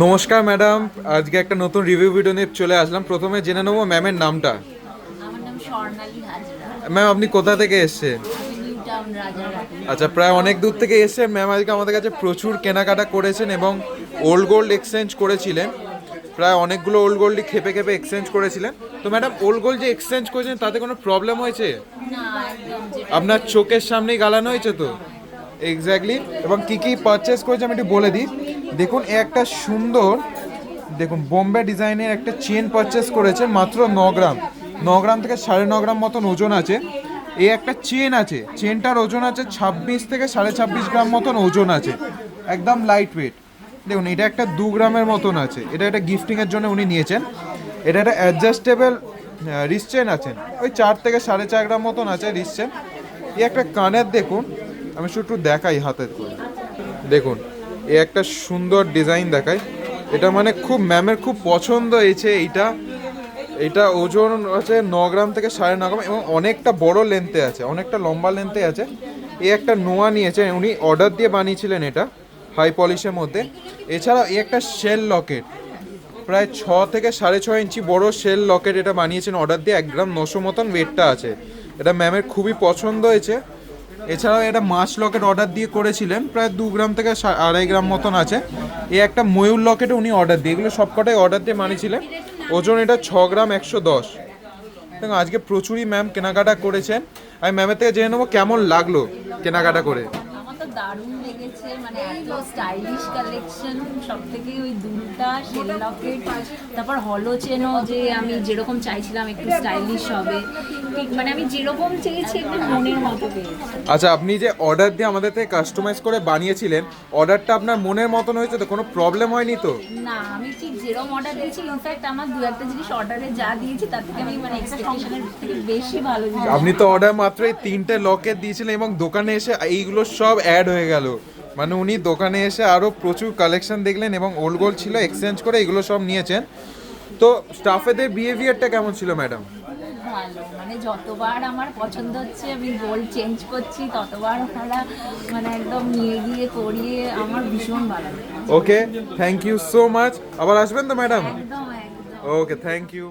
নমস্কার ম্যাডাম, আজকে একটা নতুন রিভিউ ভিডিও নিয়ে চলে আসলাম। প্রথমে জেনে নেবো ম্যামের নামটা। আমার নাম স্বর্ণালী হাজরা। ম্যাম, আপনি কোথা থেকে এসেছেন? আমি নিউ টাউন রাজারহাট। আচ্ছা, প্রায় অনেক দূর থেকে এসেছেন ম্যাম। আজকে আমাদের কাছে প্রচুর কেনাকাটা করেছেন এবং ওল্ড গোল্ড এক্সচেঞ্জ করেছিলেন। প্রায় অনেকগুলো ওল্ড গোল্ডই খেপে খেপে এক্সচেঞ্জ করেছিলেন। তো ম্যাডাম, ওল্ড গোল্ড যে এক্সচেঞ্জ করেছেন তাতে কোনো প্রবলেম হয়েছে? না, একদম যেটা আপনার চোখের সামনেই গালানো হয়েছে তো? এক্স্যাক্টলি। এবং কী কী পারচেস করেছে আমি একটু বলে দিই। দেখুন, এ একটা সুন্দর, দেখুন বোম্বে ডিজাইনের একটা চেন পারচেস করেছে মাত্র 9 গ্রাম। 9 গ্রাম থেকে 9.5 গ্রাম মতন ওজন আছে। এই একটা চেন আছে, চেনটার ওজন আছে 26 থেকে 26.5 গ্রাম মতন ওজন আছে, একদম লাইট ওয়েট। দেখুন, এটা একটা 2 গ্রামের মতন আছে। এটা একটা গিফটিংয়ের জন্য উনি নিয়েছেন। এটা একটা অ্যাডজাস্টেবল রিস্ট চেন আছেন, ওই 4 থেকে 4.5 গ্রাম মতন আছে রিস্ট চেন। এই একটা কানের, দেখুন আমি শুধু একটু দেখাই হাতের করে। দেখুন, এ একটা সুন্দর ডিজাইন দেখায়। এটা মানে খুব ম্যামের খুব পছন্দ হয়েছে এইটা। এটা ওজন আছে 9 গ্রাম থেকে 9.5 গ্রাম এবং অনেকটা বড় লেন্থে আছে, অনেকটা লম্বা লেন্থে আছে। এই একটা নোয়া নিয়েছে, উনি অর্ডার দিয়ে বানিয়েছিলেন এটা হাই পলিশের মধ্যে। এছাড়াও এই একটা শেল লকেট, প্রায় 6 থেকে 6.5 ইঞ্চি বড় শেল লকেট, এটা বানিয়েছেন অর্ডার দিয়ে। 1 গ্রাম 900 মতন ওয়েটটা আছে। এটা ম্যামের খুবই পছন্দ হয়েছে। এছাড়াও এটা মাছ লকেট অর্ডার দিয়ে করেছিলেন, প্রায় 2 গ্রাম থেকে 2.5 গ্রাম মতন আছে। এই একটা ময়ূর লকেটে উনি অর্ডার দিয়ে, এগুলো সবকটাই অর্ডার দিয়ে বানিয়েছিলেন। ওজন এটা 6 গ্রাম 110। দেখুন, আজকে প্রচুরই ম্যাম কেনাকাটা করেছেন। আমি ম্যামের থেকে জেনে নেবো কেমন লাগলো কেনাকাটা করে। আমার তো দারুণ লেগেছে, মানে এত স্টাইলিশ কালেকশন, সব থেকে ওই দুলটা, শেল লকেট, তারপর হলো চেনও, যে আমি যেরকম চাইছিলাম একটু স্টাইলিশ হবে, ঠিক মানে আমি যেরকম চেয়েছি একদম মনের মতো পেয়েছি। আচ্ছা, আপনি যে অর্ডার দিয়ে আমাদের থেকে কাস্টমাইজ করে বানিয়েছিলেন, অর্ডারটা আপনার মনের মতন হয়েছে তো? কোনো প্রবলেম হয়নি তো? না, আমি ঠিক যেরকম অর্ডার দিয়েছি, ইনফ্যাক্ট আমার দু একটা জিনিস অর্ডারে যা দিয়েছি তার থেকে আমি মানে এক্সপেকটেশনের থেকে বেশি ভালো জিনিস। আপনি তো অর্ডার মাত্র এই 3টে লকেট দিয়েছিলেন এবং দোকানে এসে এইগুলো সব অ্যাড হয়ে গেল। মানে উনি দোকানে এসে আরও প্রচুর কালেকশন দেখলেন এবং ওল্ড গোল্ড ছিল এক্সচেঞ্জ করে এগুলো সব নিয়েছেন। তো স্টাফেদের বিহেভিয়ারটা কেমন ছিল ম্যাডাম? ভালো, মানে যতবার আমার পছন্দ হচ্ছে আমি গোল্ড চেঞ্জ করছি, ততবার ওনারা মানে একদম নিয়ে গিয়ে করিয়ে আমার ভীষণ ভালো লাগে। ওকে, থ্যাংক ইউ সো মাচ। আবার আসবেন তো ম্যাডাম? একদম একদম। ওকে, থ্যাংক ইউ।